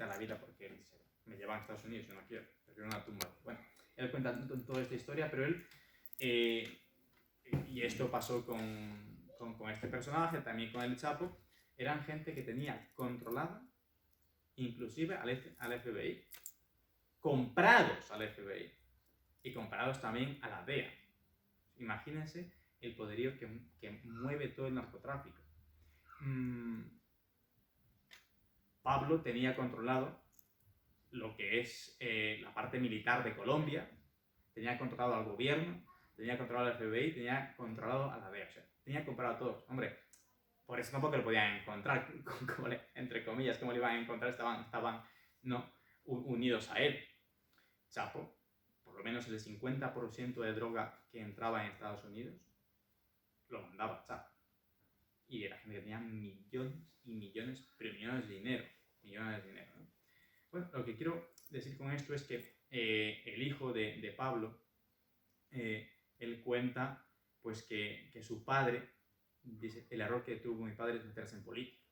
quitar la vida porque él dice, me llevan a Estados Unidos, yo no quiero, prefiero una tumba. Bueno, él cuenta toda esta historia, pero él, y esto pasó con este personaje, también con el Chapo, eran gente que tenía controlada inclusive al FBI, comprados al FBI y comprados también a la DEA. Imagínense el poderío que mueve todo el narcotráfico. Pablo tenía controlado lo que es la parte militar de Colombia, tenía controlado al gobierno, tenía controlado al FBI, tenía controlado a la DEA. O sea, tenía comprado a todos. Hombre, por eso tampoco lo podían encontrar, entre comillas, ¿cómo le iban a encontrar? Estaban no, unidos a él. Chapo, por lo menos el 50% de droga que entraba en Estados Unidos, lo mandaba Chapo. Y era gente que tenía millones y millones, pero millones de dinero. ¿No? Bueno, lo que quiero decir con esto es que el hijo de Pablo, él cuenta pues que su padre, dice, el error que tuvo mi padre es meterse en política,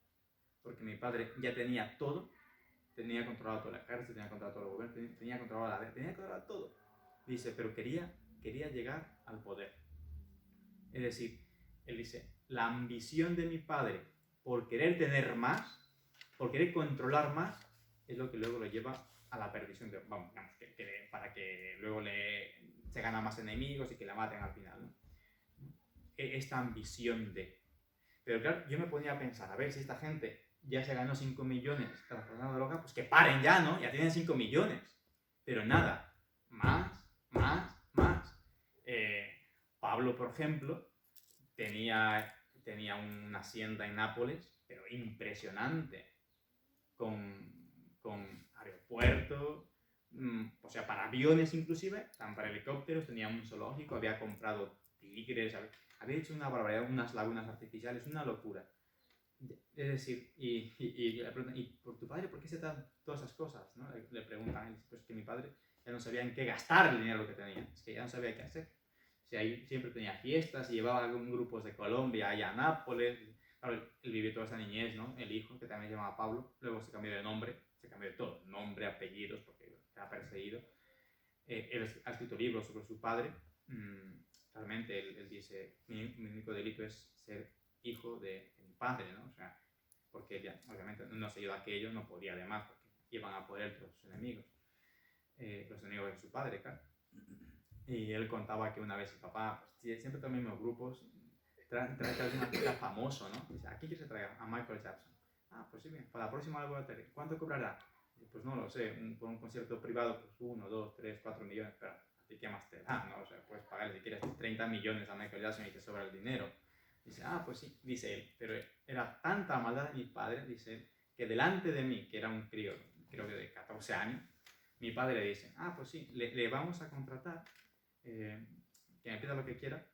porque mi padre ya tenía todo, tenía controlado toda la cárcel, tenía controlado todo el gobierno, tenía controlado la ley, tenía controlado todo. Dice, pero quería llegar al poder. Es decir, él dice, la ambición de mi padre por querer tener más, por querer controlar más, es lo que luego lo lleva a la perdición de, vamos, para que luego se gana más enemigos y que la maten al final, ¿no? Esta ambición de... Pero claro, yo me ponía a pensar, a ver, si esta gente ya se ganó 5 millones transportando droga, pues que paren ya, ¿no? Ya tienen 5 millones. Pero nada, más. Pablo, por ejemplo, tenía una hacienda en Nápoles, pero impresionante, con aeropuerto, o sea, para aviones inclusive, para helicópteros, tenía un zoológico, había comprado tigres, había hecho una barbaridad, unas lagunas artificiales, una locura. Es decir, y le preguntan, ¿y por tu padre por qué se dan todas esas cosas? ¿No? Le preguntan, él dice, pues que mi padre ya no sabía en qué gastar el dinero que tenía, es que ya no sabía qué hacer. O sea, ahí siempre tenía fiestas y llevaba algún grupos de Colombia allá a Nápoles. Claro, él vivió toda esa niñez, ¿no? El hijo, que también se llamaba Pablo, luego se cambió de nombre, se cambió de todo, nombre, apellidos, porque era perseguido. Él ha escrito libros sobre su padre. Realmente él dice, mi único delito es ser hijo de mi padre, ¿no? O sea, porque ella obviamente no se dio aquello, no podía además, porque iban a por él todos sus enemigos, los enemigos de su padre, claro. Y él contaba que una vez el papá, pues, siempre también en los grupos, trae a un artista famoso, ¿no? Dice, ¿a quién quieres traer? A Michael Jackson. Ah, pues sí, bien, para la próxima algo de ¿cuánto cobrará? Pues no lo sé, por un concierto privado, pues 1, 2, 3, 4 millones, pero ¿a ti qué más te da, no? O sea, puedes pagarle si quieres 30 millones a Michael Jackson y te sobra el dinero. Dice, ah, pues sí, dice él, pero era tanta maldad de mi padre, dice él, que delante de mí, que era un crío, creo que de 14 años, mi padre le dice, ah, pues sí, le vamos a contratar, que me pida lo que quiera,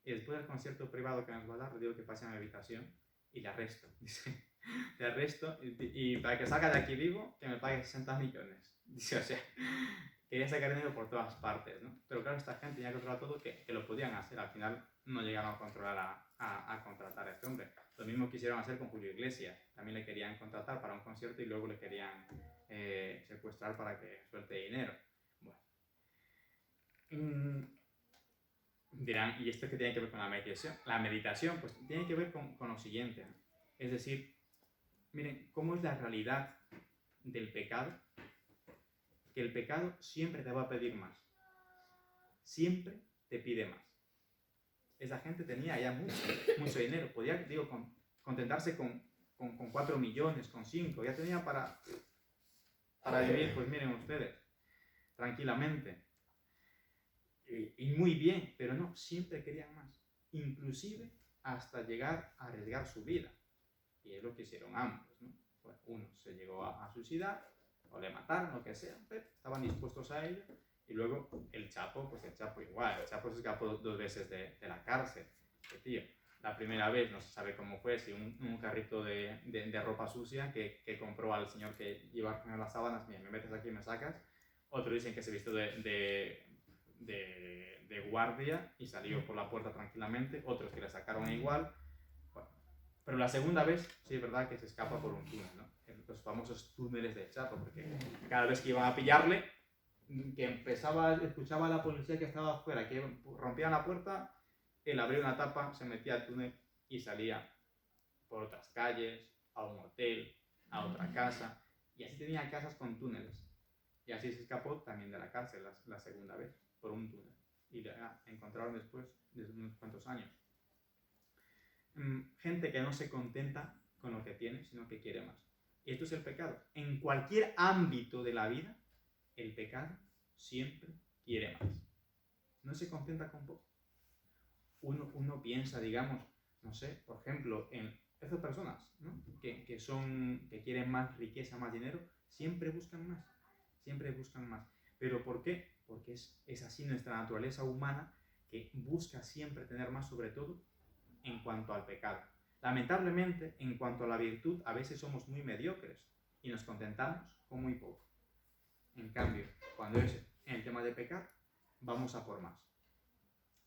y después del concierto privado que nos va a dar, le digo que pase a mi habitación y le arresto, dice, le arresto y para que salga de aquí vivo, que me pague 60 millones. Dice, o sea, quería sacar dinero por todas partes, ¿no? Pero claro, esta gente tenía que controlar todo, que lo podían hacer, al final no llegaron a controlar a contratar a este hombre. Lo mismo quisieron hacer con Julio Iglesias, también le querían contratar para un concierto y luego le querían secuestrar para que suelte dinero. Bueno. Dirán, ¿y esto qué tiene que ver con la meditación? La meditación, pues tiene que ver con lo siguiente, ¿no? Es decir, miren, ¿cómo es la realidad del pecado? Que el pecado siempre te va a pedir más. Siempre te pide más. Esa gente tenía ya mucho dinero. Podía, digo, contentarse con 4 millones, con 5. Ya tenía para vivir, pues miren ustedes, tranquilamente. Y muy bien, pero no, siempre querían más. Inclusive hasta llegar a arriesgar su vida. Y es lo que hicieron ambos, ¿no? Bueno, uno se llegó a suicidar, o le mataron, lo que sea, pero estaban dispuestos a ello. Y luego el Chapo, pues el Chapo igual. El Chapo se escapó 2 veces de la cárcel. Que tío, la primera vez no se sabe cómo fue, si un carrito de ropa sucia que compró al señor que iba a poner las sábanas, mira, me metes aquí y me sacas. Otro dicen que se vistió de guardia y salió por la puerta tranquilamente. Otros que le sacaron igual. Bueno, Pero la segunda vez, sí es verdad que se escapa por un túnel, ¿no? Los famosos túneles de Chapo, porque cada vez que iban a pillarle, que escuchaba a la policía que estaba afuera, que rompían la puerta, él abría una tapa, se metía al túnel y salía por otras calles, a un hotel, a otra casa, y así tenía casas con túneles. Y así se escapó también de la cárcel la segunda vez, por un túnel. Y la encontraron después de unos cuantos años. Gente que no se contenta con lo que tiene, sino que quiere más. Y esto es el pecado. En cualquier ámbito de la vida, el pecado siempre quiere más. No se contenta con poco. Uno piensa, digamos, no sé, por ejemplo, en esas personas, ¿no? que quieren más riqueza, más dinero, siempre buscan más. Siempre buscan más. ¿Pero por qué? Porque es así nuestra naturaleza humana, que busca siempre tener más, sobre todo en cuanto al pecado. Lamentablemente, en cuanto a la virtud, a veces somos muy mediocres y nos contentamos con muy poco. En cambio, cuando es en el tema de pecar, vamos a por más.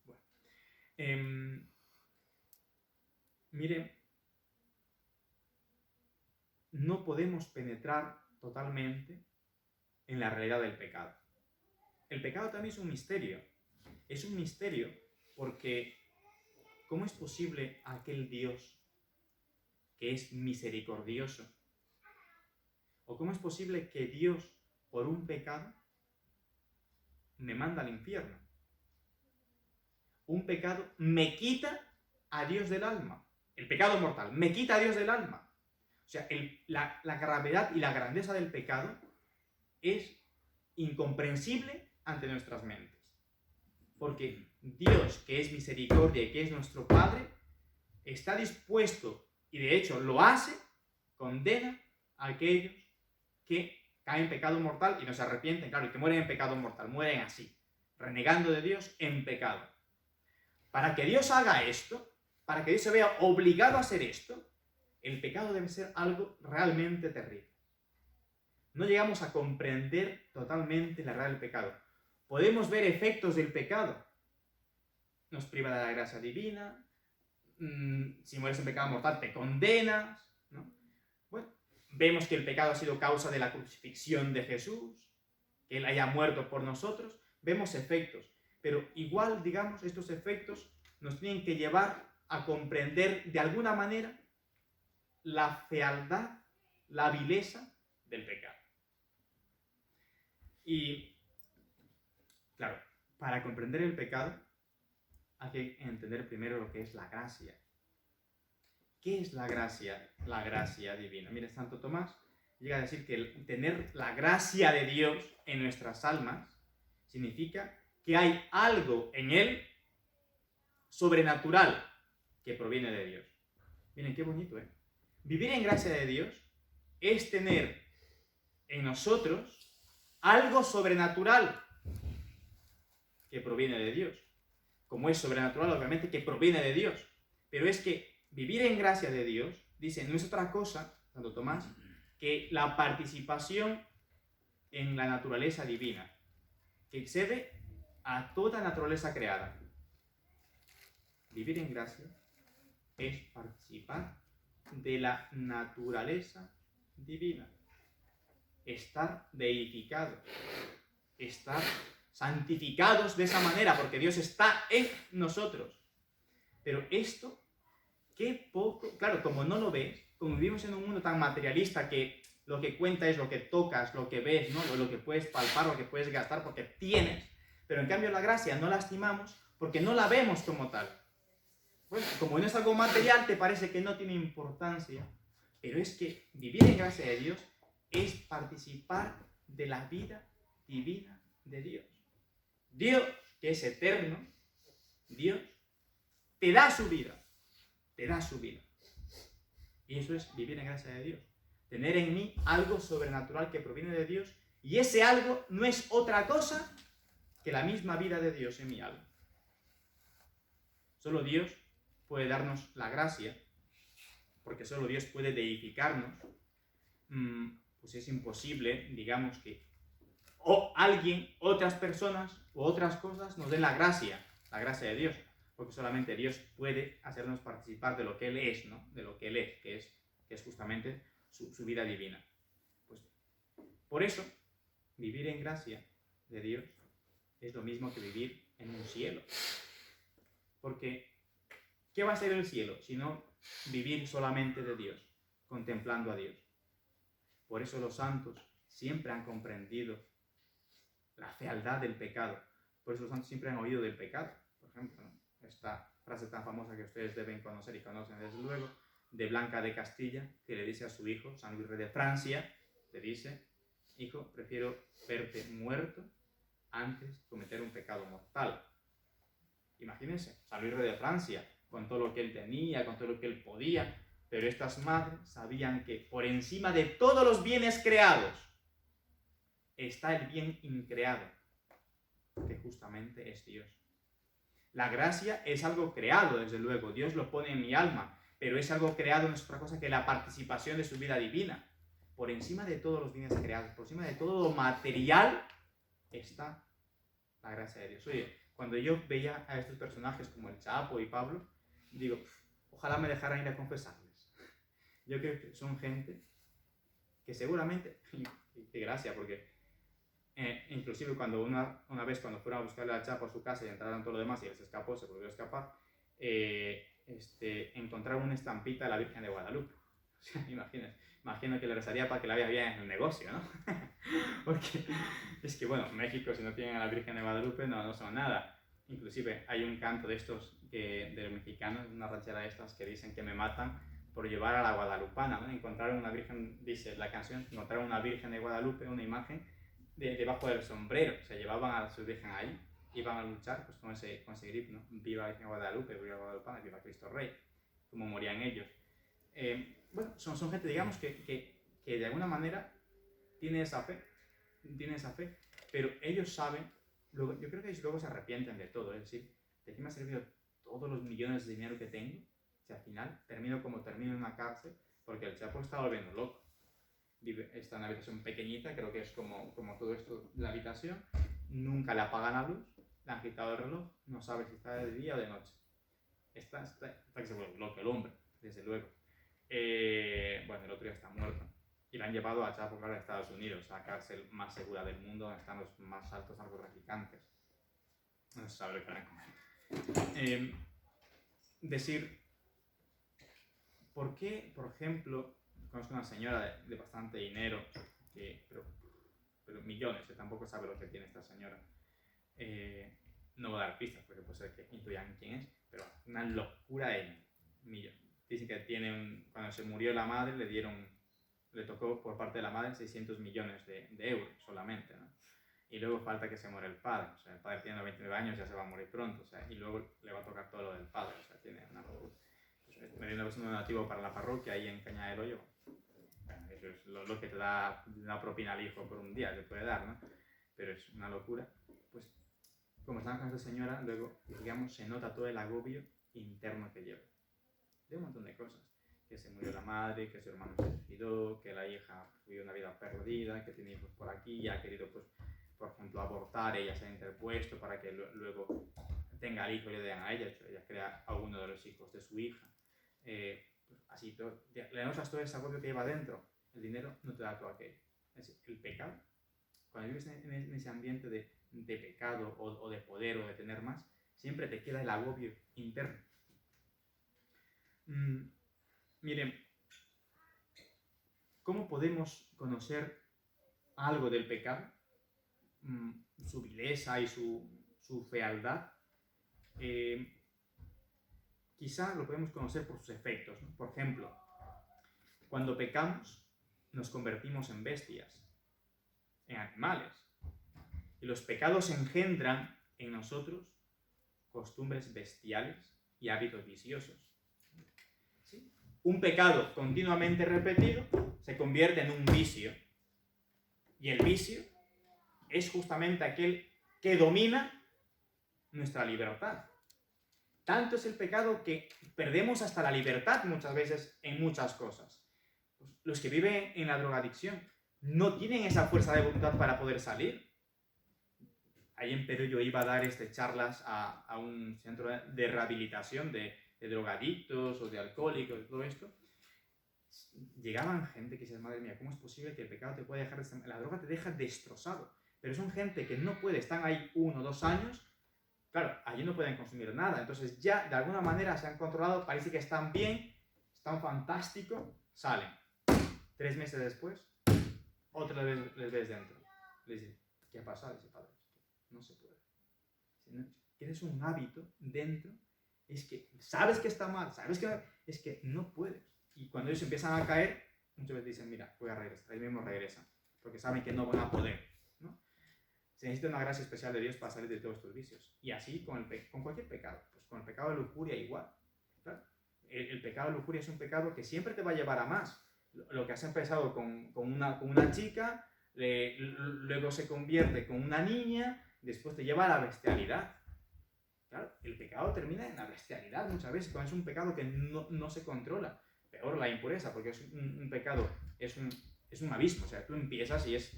Bueno, miren, no podemos penetrar totalmente en la realidad del pecado. El pecado también es un misterio. Es un misterio porque ¿cómo es posible aquel Dios que es misericordioso? ¿O cómo es posible que Dios, por un pecado, me manda al infierno? Un pecado me quita a Dios del alma. El pecado mortal me quita a Dios del alma. O sea, la gravedad y la grandeza del pecado es incomprensible ante nuestras mentes. Porque Dios, que es misericordia y que es nuestro Padre, está dispuesto, y de hecho lo hace, condena a aquellos que caen en pecado mortal y no se arrepienten, claro, y que mueren en pecado mortal, mueren así, renegando de Dios en pecado. Para que Dios haga esto, para que Dios se vea obligado a hacer esto, el pecado debe ser algo realmente terrible. No llegamos a comprender totalmente la realidad del pecado. Podemos ver efectos del pecado. Nos priva de la gracia divina. Si mueres en pecado mortal, te condenas, ¿no? Bueno, vemos que el pecado ha sido causa de la crucifixión de Jesús, que Él haya muerto por nosotros. Vemos efectos. Pero igual, digamos, estos efectos nos tienen que llevar a comprender de alguna manera la fealdad, la vileza del pecado. Y, claro, para comprender el pecado hay que entender primero lo que es la gracia. ¿Qué es la gracia? La gracia divina. Mire, Santo Tomás llega a decir que tener la gracia de Dios en nuestras almas significa que hay algo en Él sobrenatural que proviene de Dios. Miren, qué bonito, ¿eh? Vivir en gracia de Dios es tener en nosotros algo sobrenatural que proviene de Dios. Como es sobrenatural, obviamente, que proviene de Dios. Pero es que vivir en gracia de Dios, dice, no es otra cosa, Santo Tomás, que la participación en la naturaleza divina, que excede a toda naturaleza creada. Vivir en gracia es participar de la naturaleza divina. Estar deificados, estar santificados de esa manera, porque Dios está en nosotros. Pero esto, qué poco, claro, como no lo ves, como vivimos en un mundo tan materialista que lo que cuenta es lo que tocas, lo que ves, ¿no? Lo que puedes palpar, lo que puedes gastar, porque tienes. Pero en cambio la gracia no la estimamos porque no la vemos como tal. Bueno, como no es algo material, te parece que no tiene importancia, pero es que vivir en gracia de Dios es participar de la vida divina de Dios. Dios, que es eterno, Dios, te da su vida, te da su vida. Y eso es vivir en gracia de Dios. Tener en mí algo sobrenatural que proviene de Dios, y ese algo no es otra cosa que la misma vida de Dios en mi alma. Solo Dios puede darnos la gracia, porque solo Dios puede deificarnos. Pues es imposible, digamos, que alguien, otras personas o otras cosas nos den la gracia de Dios. porque solamente Dios puede hacernos participar de lo que Él es, ¿no? De lo que Él es, que es justamente su vida divina. Pues, por eso, vivir en gracia de Dios es lo mismo que vivir en un cielo. Porque, ¿qué va a ser el cielo? Sino vivir solamente de Dios, contemplando a Dios. Por eso los santos siempre han comprendido la fealdad del pecado. Por eso los santos siempre han oído del pecado. Por ejemplo, ¿no? Esta frase tan famosa que ustedes deben conocer y conocen desde luego, de Blanca de Castilla, que le dice a su hijo, San Luis Rey de Francia, le dice: hijo, prefiero verte muerto antes de cometer un pecado mortal. Imagínense, San Luis Rey de Francia, con todo lo que él tenía, con todo lo que él podía, pero estas madres sabían que por encima de todos los bienes creados está el bien increado, que justamente es Dios. La gracia es algo creado, desde luego, Dios lo pone en mi alma, pero es algo creado, no es otra cosa que la participación de su vida divina. Por encima de todos los bienes creados, por encima de todo lo material, está la gracia de Dios. Oye, cuando yo veía a estos personajes como el Chapo y Pablo, digo, ojalá me dejaran ir a confesarles. Yo creo que son gente que seguramente, qué gracia, porque inclusive cuando una vez cuando fueron a buscarle al Chapo a su casa y entraron todo lo demás y él se escapó, se volvió a escapar, encontraron una estampita de la Virgen de Guadalupe. O sea, imagino que le rezaría para que la vea bien en el negocio, ¿no? Porque es que, bueno, México, si no tienen a la Virgen de Guadalupe, no son nada. Inclusive hay un canto de estos, de los mexicanos, una ranchera de estas, que dicen que me matan por llevar a la guadalupana, ¿no? Encontraron una virgen, dice la canción, encontraron una Virgen de Guadalupe, una imagen, debajo del sombrero. O sea, llevaban a su Virgen ahí, iban a luchar pues, con ese grito, ¿no? Viva la Virgen de Guadalupe, viva Guadalupana, viva Cristo Rey, como morían ellos. Bueno, son gente, digamos, que de alguna manera tiene esa fe, pero ellos saben, luego, yo creo que ellos luego se arrepienten de todo, es decir, ¿de qué me ha servido todos los millones de dinero que tengo si al final termino como termino en una cárcel? Porque el Chapo está volviendo loco. Está en una habitación pequeñita, creo que es como todo esto de la habitación, nunca le apagan la luz, le han quitado el reloj, no sabe si está de día o de noche. Está que se vuelve loco el hombre, desde luego. Bueno, el otro día está muerto. Y le han llevado a Chapo a Estados Unidos, a la cárcel más segura del mundo, donde están los más altos narcotraficantes. No se sabe lo que harán con él. Decir, ¿por qué, por ejemplo, conozco una señora de bastante dinero, pero millones, que tampoco sabe lo que tiene esta señora? No voy a dar pistas porque puede ser que intuyan quién es, pero una locura de millones. Dicen que cuando se murió la madre le tocó por parte de la madre 600 millones de euros solamente, ¿no? Y luego falta que se muera el padre. O sea, el padre tiene 29 años, ya se va a morir pronto, o sea, y luego le va a tocar todo lo del padre, o sea, tiene una locura. Entonces, me dio un donativo para la parroquia ahí en Cañada del Hoyo. Bueno, eso es lo que te da una propina al hijo por un día, te puede dar, ¿no? Pero es una locura. Pues, como estamos con esta señora, luego, digamos, se nota todo el agobio interno que lleva. De un montón de cosas. Que se murió la madre, que su hermano se suicidó, que la hija vivió una vida perdida, que tiene hijos por aquí y ha querido, pues, por ejemplo, abortar, ella se ha interpuesto para que luego tenga el hijo y le den a ella, ella crea a uno de los hijos de su hija. Pues, así, le notas todo ese agobio que lleva dentro. El dinero no te da todo aquello. Es decir, el pecado, cuando vives en ese ambiente de pecado o de poder o de tener más, siempre te queda el agobio interno. Miren, ¿cómo podemos conocer algo del pecado? Su vileza y su fealdad. Quizá lo podemos conocer por sus efectos, ¿no? Por ejemplo, cuando pecamos nos convertimos en bestias, en animales. Y los pecados engendran en nosotros costumbres bestiales y hábitos viciosos. ¿Sí? Un pecado continuamente repetido se convierte en un vicio. Y el vicio es justamente aquel que domina nuestra libertad. Tanto es el pecado que perdemos hasta la libertad muchas veces en muchas cosas. Los que viven en la drogadicción no tienen esa fuerza de voluntad para poder salir. ahí en Perú yo iba a dar charlas a un centro de rehabilitación de drogadictos o de alcohólicos y todo esto. Llegaban gente que dice, madre mía, ¿cómo es posible que el pecado te pueda dejar, la droga te deja destrozado? Pero son gente que no puede, están ahí 1 o 2 años, claro, allí no pueden consumir nada, entonces ya de alguna manera se han controlado, parece que están bien, están fantásticos, salen. 3 meses después, otra vez les ves dentro. Les dice, ¿qué ha pasado? Dice, padre, no se puede. Tienes un hábito dentro, es que sabes que está mal, sabes que es que no puedes. Y cuando ellos empiezan a caer, muchas veces dicen, mira, voy a regresar, ahí mismo regresan, porque saben que no van a poder, ¿no? Se necesita una gracia especial de Dios para salir de todos estos vicios. Y así con cualquier pecado, pues con el pecado de lujuria igual. ¿Claro? El pecado de lujuria es un pecado que siempre te va a llevar a más. Lo que has empezado con una chica, luego se convierte con una niña, después te lleva a la bestialidad. Claro, el pecado termina en la bestialidad muchas veces, cuando es un pecado que no se controla. Peor la impureza, porque es un pecado, es un abismo, o sea, tú empiezas y es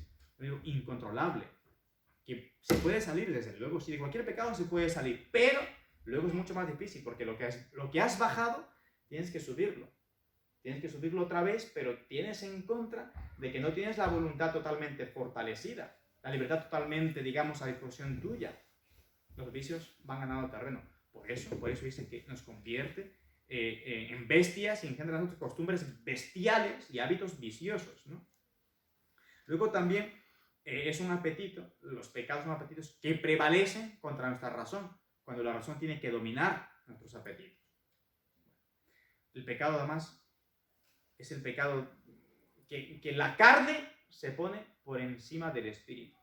incontrolable. Que se puede salir, desde luego, sí, de cualquier pecado se puede salir, pero luego es mucho más difícil, porque lo que has bajado, tienes que subirlo. Tienes que subirlo otra vez, pero tienes en contra de que no tienes la voluntad totalmente fortalecida, la libertad totalmente, digamos, a disposición tuya. Los vicios van ganando terreno. Por eso dice que nos convierte en bestias y engendra en nosotros costumbres bestiales y hábitos viciosos, ¿no? Luego también es un apetito, los pecados son apetitos que prevalecen contra nuestra razón, cuando la razón tiene que dominar nuestros apetitos. El pecado, además, es el pecado que la carne se pone por encima del espíritu.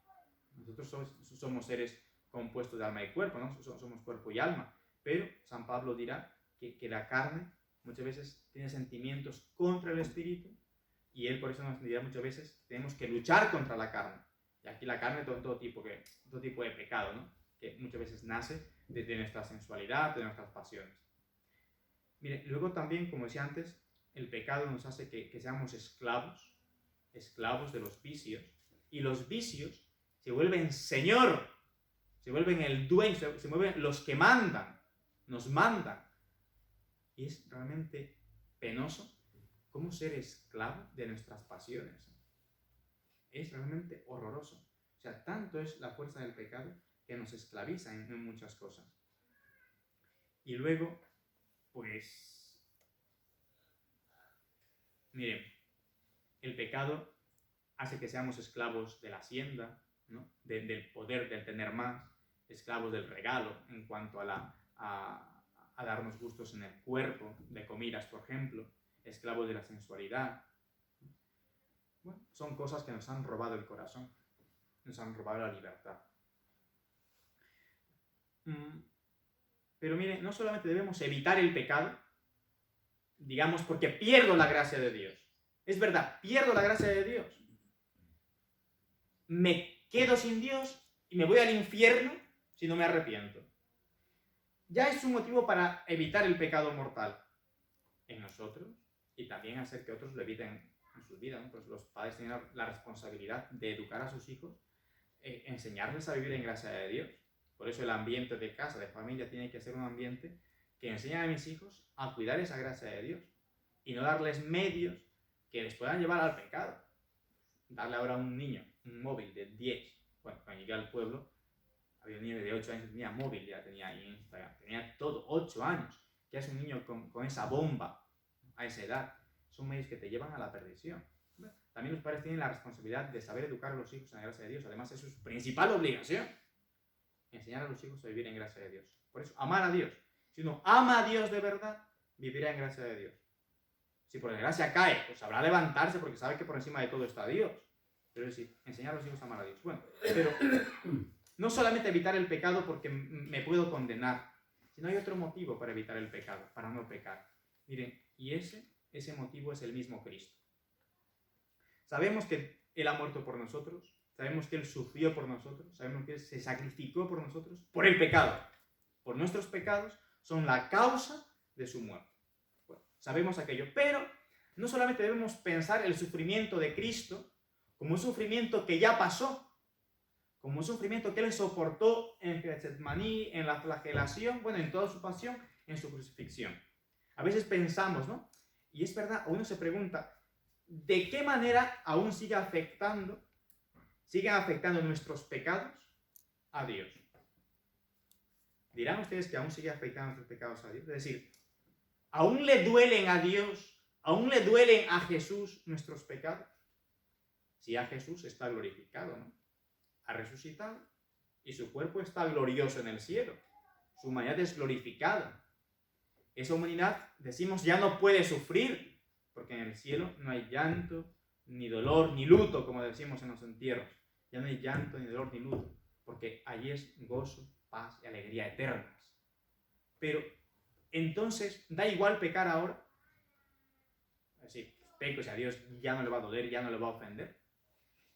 Nosotros somos seres compuestos de alma y cuerpo, ¿no? Somos cuerpo y alma, pero San Pablo dirá que la carne muchas veces tiene sentimientos contra el espíritu, y él por eso nos dirá muchas veces tenemos que luchar contra la carne. Y aquí la carne todo tipo de pecado, ¿no? Que muchas veces nace de nuestra sensualidad, de nuestras pasiones. Mire, luego también, como decía antes, el pecado nos hace que seamos esclavos de los vicios, y los vicios se vuelven señor, se vuelven el dueño, se vuelven los que mandan, nos mandan. Y es realmente penoso cómo ser esclavo de nuestras pasiones. Es realmente horroroso. O sea, tanto es la fuerza del pecado que nos esclaviza en muchas cosas. Y luego, pues, miren, el pecado hace que seamos esclavos de la hacienda, ¿no? Del poder, del tener más, esclavos del regalo en cuanto a darnos gustos en el cuerpo, de comidas, por ejemplo, esclavos de la sensualidad. Bueno, son cosas que nos han robado el corazón, nos han robado la libertad. Pero mire, no solamente debemos evitar el pecado, digamos, porque pierdo la gracia de Dios. Es verdad, pierdo la gracia de Dios. Me quedo sin Dios y me voy al infierno si no me arrepiento. Ya es un motivo para evitar el pecado mortal en nosotros y también hacer que otros lo eviten en sus vidas, ¿no? Pues los padres tienen la responsabilidad de educar a sus hijos, enseñarles a vivir en gracia de Dios. Por eso el ambiente de casa, de familia, tiene que ser un ambiente que enseñe a mis hijos a cuidar esa gracia de Dios y no darles medios que les puedan llevar al pecado. Darle ahora a un niño un móvil de 10, bueno, cuando llegué al pueblo, había un niño de 8 años que tenía móvil, ya tenía Instagram, tenía todo, 8 años. ¿Qué hace un niño con esa bomba a esa edad? Son medios que te llevan a la perdición. También los padres tienen la responsabilidad de saber educar a los hijos en la gracia de Dios. Además, eso es su principal obligación. Enseñar a los hijos a vivir en gracia de Dios. Por eso, amar a Dios. Si uno ama a Dios de verdad, vivirá en gracia de Dios. Si por desgracia cae, pues sabrá levantarse porque sabe que por encima de todo está Dios. Pero es decir, enseñar a los hijos a amar a Dios. Bueno, pero no solamente evitar el pecado porque me puedo condenar, sino hay otro motivo para evitar el pecado, para no pecar. Miren, y ese motivo es el mismo Cristo. Sabemos que Él ha muerto por nosotros, sabemos que Él sufrió por nosotros, sabemos que Él se sacrificó por nosotros, por el pecado. Por nuestros pecados son la causa de su muerte. Bueno, sabemos aquello, pero no solamente debemos pensar el sufrimiento de Cristo como un sufrimiento que ya pasó, como un sufrimiento que él soportó en Getsemaní, en la flagelación, bueno, en toda su pasión, en su crucifixión. A veces pensamos, ¿no? Y es verdad, uno se pregunta, ¿de qué manera aún siguen afectando nuestros pecados a Dios? Dirán ustedes que aún sigue afectando nuestros pecados a Dios. Es decir, ¿aún le duelen a Dios, aún le duelen a Jesús nuestros pecados? Si a Jesús está glorificado, ¿no? Ha resucitado y su cuerpo está glorioso en el cielo. Su humanidad es glorificada. Esa humanidad, decimos, ya no puede sufrir, porque en el cielo no hay llanto, ni dolor, ni luto, como decimos en los entierros. Ya no hay llanto, ni dolor, ni luto, porque allí es gozo, paz y alegría eternas. Pero, entonces, ¿da igual pecar ahora? Es decir, peco si a Dios ya no le va a doler, ya no le va a ofender.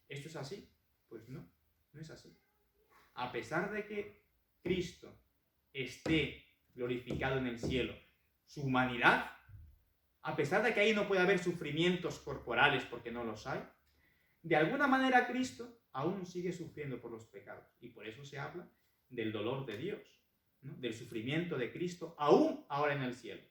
¿Esto es así? Pues no, no es así. A pesar de que Cristo esté glorificado en el cielo, su humanidad, a pesar de que ahí no puede haber sufrimientos corporales porque no los hay, de alguna manera Cristo aún sigue sufriendo por los pecados. Y por eso se habla del dolor de Dios, ¿no? Del sufrimiento de Cristo, aún ahora en el cielo.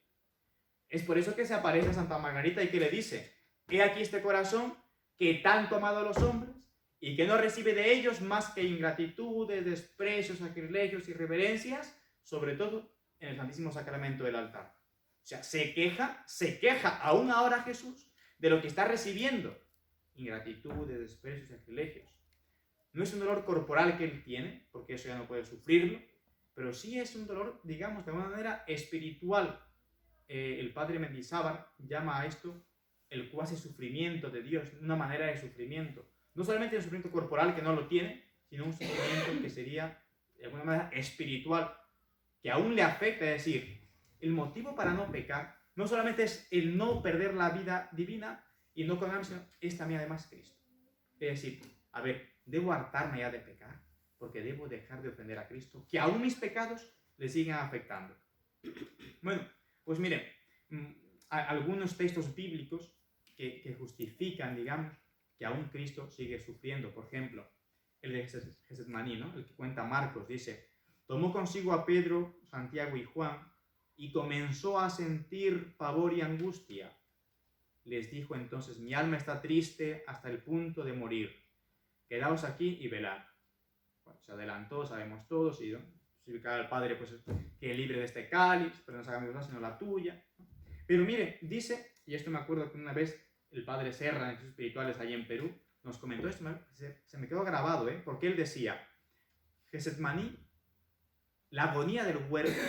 Es por eso que se aparece a Santa Margarita y que le dice: he aquí este corazón que tanto ha amado a los hombres y que no recibe de ellos más que ingratitudes, desprecios, sacrilegios y reverencias, sobre todo en el Santísimo Sacramento del altar. O sea, se queja aún ahora Jesús de lo que está recibiendo. Ingratitudes, desprecios, sacrilegios. No es un dolor corporal que él tiene, porque eso ya no puede sufrirlo, pero sí es un dolor, digamos, de alguna manera espiritual. El padre Mendizábal llama a esto el cuasi sufrimiento de Dios, una manera de sufrimiento. No solamente el sufrimiento corporal, que no lo tiene, sino un sufrimiento que sería de alguna manera espiritual, que aún le afecta. Es decir, el motivo para no pecar no solamente es el no perder la vida divina y no condenarme, sino es también además Cristo. Es decir, a ver, debo hartarme ya de pecar, porque debo dejar de ofender a Cristo, que aún mis pecados le siguen afectando. Bueno, pues miren, algunos textos bíblicos que justifican, digamos, que aún Cristo sigue sufriendo. Por ejemplo, el de Getsemaní, ¿no? El que cuenta Marcos, dice: tomó consigo a Pedro, Santiago y Juan y comenzó a sentir pavor y angustia. Les dijo entonces: mi alma está triste hasta el punto de morir. Quedaos aquí y velad. Bueno, se adelantó, sabemos todos, y suplicar al Padre pues, que libre de este cáliz, pero no se haga mi voluntad sino la tuya. Pero mire, dice, y esto me acuerdo que una vez el Padre Serra, en sus espirituales allí en Perú, nos comentó esto, se me quedó grabado, porque él decía: Getsemaní, la agonía del huerto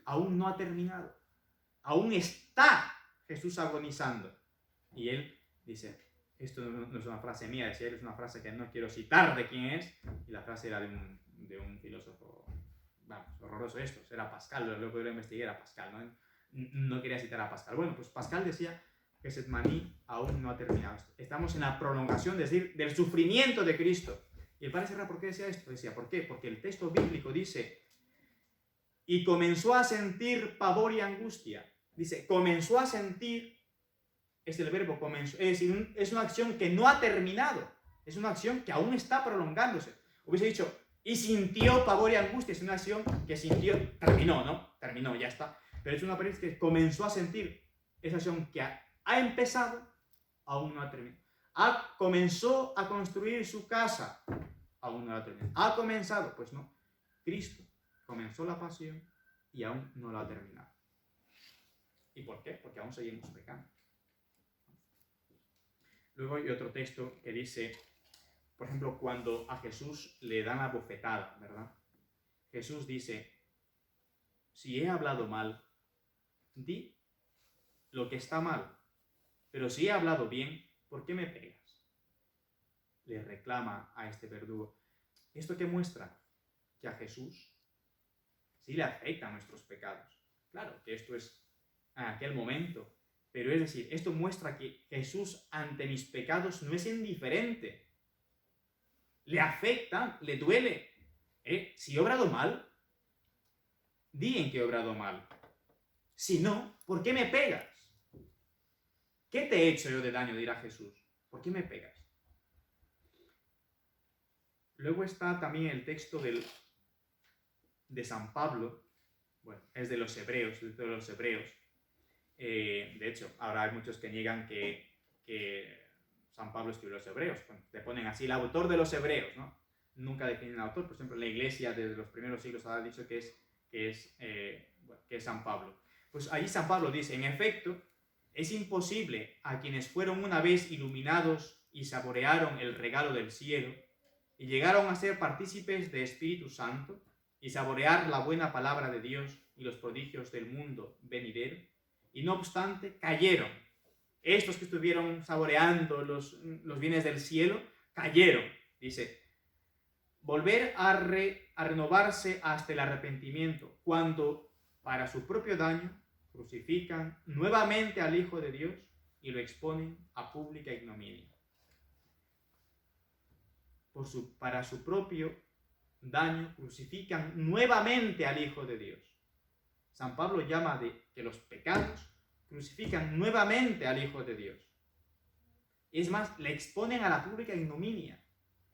aún no ha terminado, aún está Jesús agonizando. Y él dice, esto no es una frase mía, decía él, es una frase que no quiero citar de quién es, y la frase era de un filósofo, vamos, horroroso esto, era Pascal, lo que yo investigué era Pascal, no quería citar a Pascal. Bueno, pues Pascal decía que Getsemaní aún no ha terminado. Estamos en la prolongación, es decir, del sufrimiento de Cristo. Y el Padre Serra, ¿por qué decía esto? Decía, ¿por qué? Porque el texto bíblico dice: y comenzó a sentir pavor y angustia. Dice, comenzó a sentir, es el verbo comenzó, es decir, es una acción que no ha terminado, es una acción que aún está prolongándose. Hubiese dicho, y sintió pavor y angustia, es una acción que sintió, terminó, ¿no? Terminó, ya está. Pero es una experiencia que comenzó a sentir, esa acción que ha empezado, aún no ha terminado. Comenzó a construir su casa, aún no la ha terminado. Ha comenzado, pues no. Cristo comenzó la pasión y aún no la ha terminado. ¿Y por qué? Porque aún seguimos pecando. Luego hay otro texto que dice, por ejemplo, cuando a Jesús le dan la bofetada, ¿verdad? Jesús dice: si he hablado mal, di lo que está mal, pero si he hablado bien, ¿por qué me pegas? Le reclama a este verdugo. ¿Esto qué muestra? Que a Jesús sí le afectan nuestros pecados. Claro que esto es en aquel momento, pero es decir, esto muestra que Jesús ante mis pecados no es indiferente. Le afecta, le duele. Si he obrado mal, di en que he obrado mal. Si no, ¿por qué me pegas? ¿Qué te he hecho yo de daño? Dirá Jesús. ¿Por qué me pegas? Luego está también el texto de San Pablo, bueno, es de los Hebreos, de hecho, ahora hay muchos que niegan que San Pablo escribió los Hebreos, te ponen así el autor de los Hebreos, ¿no? Nunca definen el autor, por ejemplo, la Iglesia desde los primeros siglos ha dicho que es San Pablo. Pues ahí San Pablo dice, en efecto, es imposible a quienes fueron una vez iluminados y saborearon el regalo del cielo y llegaron a ser partícipes de Espíritu Santo y saborear la buena palabra de Dios y los prodigios del mundo venidero, y no obstante cayeron. Estos que estuvieron saboreando los bienes del cielo, cayeron. Dice, volver a renovarse hasta el arrepentimiento, cuando para su propio daño crucifican nuevamente al Hijo de Dios y lo exponen a pública ignominia. Para su propio daño crucifican nuevamente al Hijo de Dios. San Pablo llama de que los pecados crucifican nuevamente al Hijo de Dios. Es más, le exponen a la pública ignominia.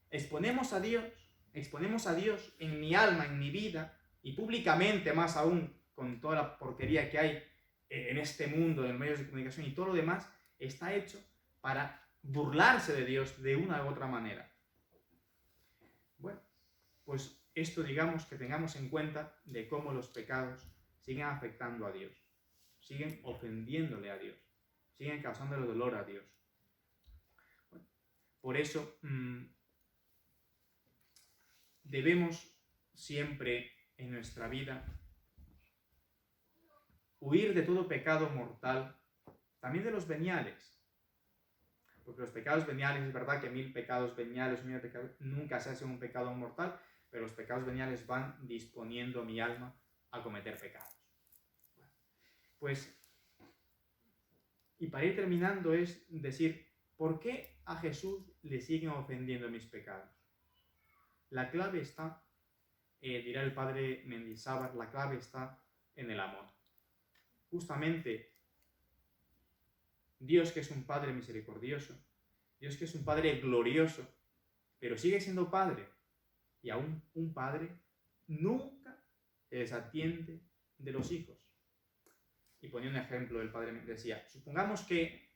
Exponemos a Dios en mi alma, en mi vida, y públicamente más aún, con toda la porquería que hay en este mundo, en medios de comunicación y todo lo demás, está hecho para burlarse de Dios de una u otra manera. Bueno, pues esto digamos que tengamos en cuenta de cómo los pecados siguen afectando a Dios, siguen ofendiéndole a Dios, siguen causándole dolor a Dios. Bueno, por eso debemos siempre en nuestra vida huir de todo pecado mortal, también de los veniales. Porque los pecados veniales, es verdad que 1000 pecados veniales, 1000 pecados, nunca se hace un pecado mortal, pero los pecados veniales van disponiendo mi alma a cometer pecados. Bueno, pues, y para ir terminando es decir, ¿por qué a Jesús le siguen ofendiendo mis pecados? La clave está, dirá el padre Mendizábal, la clave está en el amor. Justamente, Dios que es un Padre misericordioso, Dios que es un Padre glorioso, pero sigue siendo Padre. Y aún un Padre nunca se desatiende de los hijos. Y ponía un ejemplo, el Padre decía, supongamos que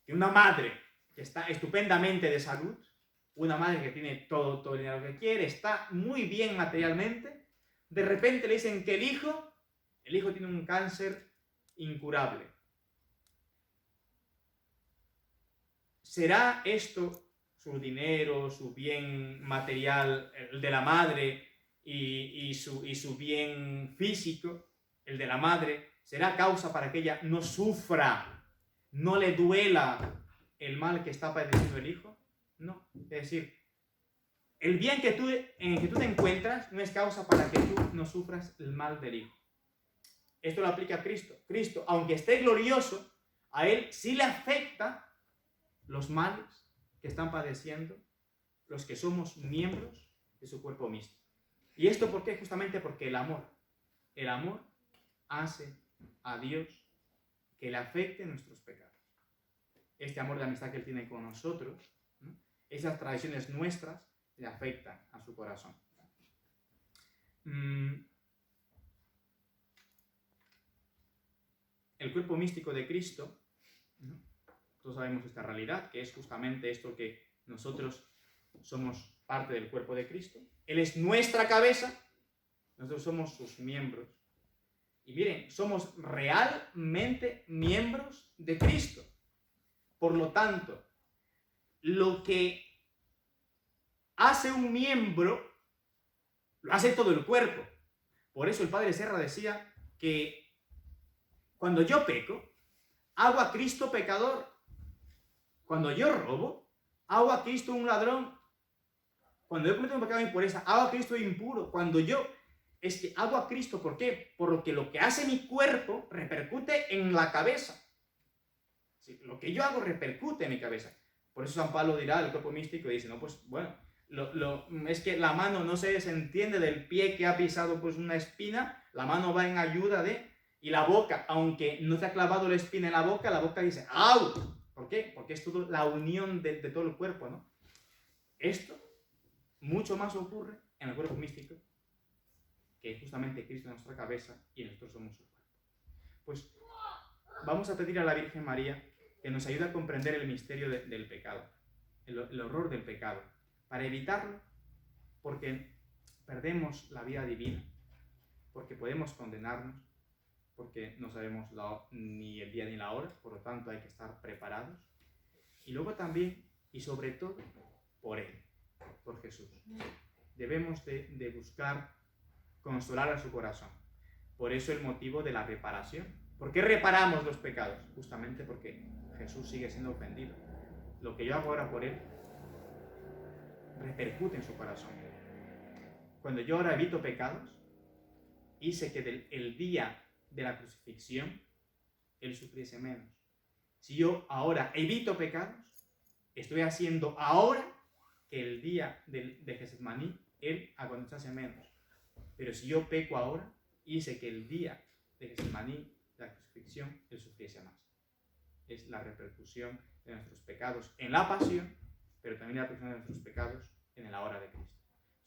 una madre que está estupendamente de salud, una madre que tiene todo el dinero que quiere, está muy bien materialmente, de repente le dicen que el hijo tiene un cáncer incurable. ¿Será esto, su dinero, su bien material, el de la madre, y su bien físico, el de la madre, será causa para que ella no sufra, no le duela el mal que está padeciendo el hijo? No. Es decir, el bien en el que tú te encuentras no es causa para que tú no sufras el mal del hijo. Esto lo aplica a Cristo. Cristo, aunque esté glorioso, a él sí le afecta los males que están padeciendo los que somos miembros de su cuerpo místico. ¿Y esto por qué? Justamente porque el amor hace a Dios que le afecte nuestros pecados. Este amor de amistad que él tiene con nosotros, ¿no? Esas tradiciones nuestras le afectan a su corazón. El cuerpo místico de Cristo, ¿no? Todos sabemos esta realidad, que es justamente esto que nosotros somos parte del cuerpo de Cristo. Él es nuestra cabeza, nosotros somos sus miembros. Y miren, somos realmente miembros de Cristo. Por lo tanto, lo que hace un miembro, lo hace todo el cuerpo. Por eso el padre Serra decía que cuando yo peco, hago a Cristo pecador. Cuando yo robo, hago a Cristo un ladrón. Cuando yo cometo un pecado de impureza, hago a Cristo impuro. Es que hago a Cristo, ¿por qué? Porque lo que hace mi cuerpo repercute en la cabeza. Sí, lo que yo hago repercute en mi cabeza. Por eso San Pablo dirá, el cuerpo místico, dice, no, pues bueno, es que la mano no se desentiende del pie que ha pisado pues una espina, la mano va en ayuda de, y la boca, aunque no se ha clavado la espina en la boca dice, ¡au! ¿Por qué? Porque es toda la unión de todo el cuerpo, ¿no? Esto mucho más ocurre en el cuerpo místico, que es justamente Cristo en nuestra cabeza y nosotros somos su cuerpo. Pues vamos a pedir a la Virgen María que nos ayude a comprender el misterio del pecado, el horror del pecado, para evitarlo, porque perdemos la vida divina, porque podemos condenarnos, porque no sabemos ni el día ni la hora, por lo tanto hay que estar preparados. Y luego también, y sobre todo, por Él, por Jesús. Debemos de buscar consolar a su corazón. Por eso el motivo de la reparación. ¿Por qué reparamos los pecados? Justamente porque Jesús sigue siendo ofendido. Lo que yo hago ahora por Él repercute en su corazón. Cuando yo ahora evito pecados, hice que el día de la crucifixión Él sufriese menos. Si yo ahora evito pecados, estoy haciendo ahora que el día de Getsemaní Él agonizase menos. Pero si yo peco ahora, hice que el día de Getsemaní, de la crucifixión, Él sufriese más. Es la repercusión de nuestros pecados en la pasión, pero también la repercusión de nuestros pecados en la hora de Cristo.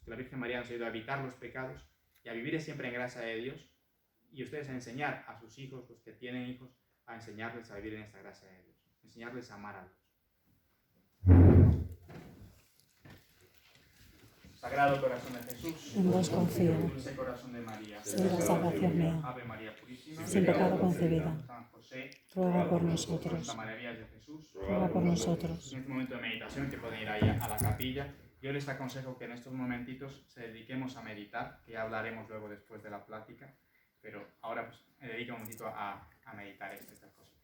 Que la Virgen María nos ayude a evitar los pecados y a vivir siempre en gracia de Dios, y ustedes a enseñar a sus hijos, los que tienen hijos, a enseñarles a vivir en esta gracia de Dios, enseñarles a amar a Dios. Sagrado corazón de Jesús, en vos confío. dulce corazón de María, Sé la salvación mía. Ave María purísima, Sin pecado concebida. San José, Ruega por nosotros. Santa María de Jesús, Ruega por nosotros. En este momento de meditación, que pueden ir ahí a la capilla, yo les aconsejo que en estos momentitos se dediquemos a meditar, que ya hablaremos luego después de la plática, pero ahora pues me dedico un momentito a meditar estas cosas.